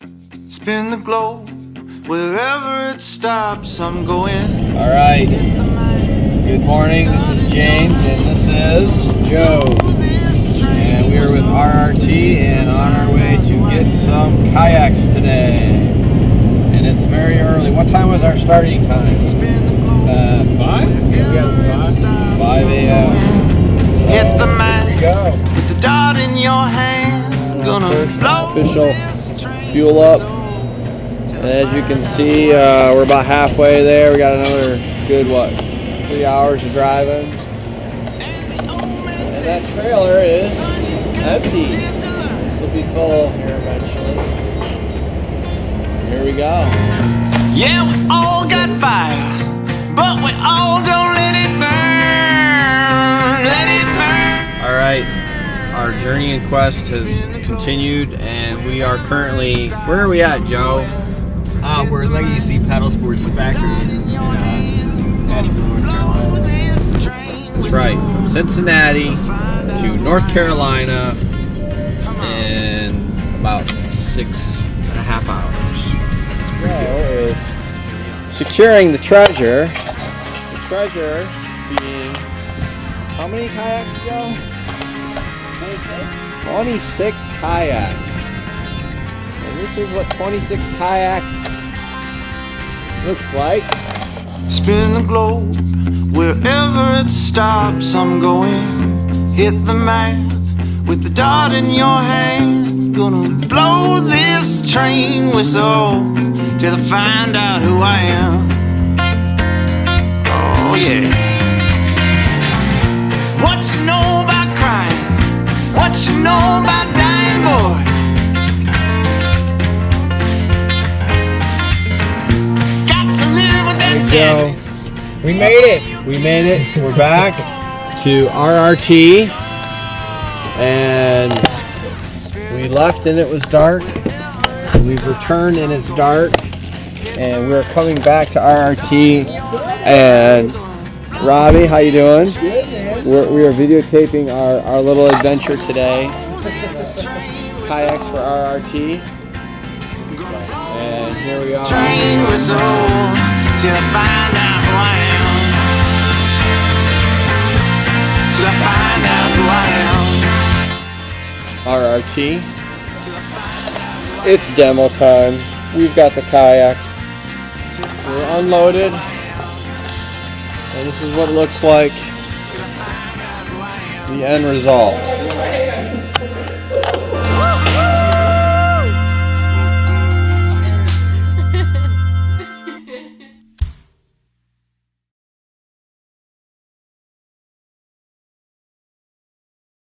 Spin the globe, wherever it stops, I'm going. All right. Good morning. This is James, and this is Joe. And we are with RRT and on our way to get some kayaks today. And it's very early. What time was our starting time? 5? Yeah, 5 a.m. Hit the Here we man go. with the dart in your hand. Gonna blow Official this train. fuel up. And as you can see, we're about halfway there. We got another good, 3 hours of driving. And that trailer is empty. This will be full here eventually. Here we go. Yeah, we all got fire, but we all don't let it burn. Let it burn. All right, our journey and quest has continued, and we are currently, where are we at, Joe? We're at Legacy Paddlesports factory in Asheville, North Carolina. That's right, from Cincinnati to North Carolina in about 6.5 hours. Joe is securing the treasure. The treasure being, how many kayaks, Joe? 26 kayaks. And this is what 26 kayaks looks like. Spin the globe, wherever it stops, I'm going. Hit the map with the dart in your hand. Gonna blow this train whistle till I find out who I am. Oh yeah. What you know about crime? What you know about dying, boy? Got to live with that sadness. We made it. We made it. We're back to RRT, and we left and it was dark. We've returned and it's dark, and we're coming back to RRT. And Robbie, how you doing? Good, man. We are videotaping our little adventure today. Kayaks for RRT. And here we are. Train whistle till I find out who I am. Till I find out who I am. RRT. It's demo time. We've got the kayaks. We're unloaded. And this is what it looks like. The end result.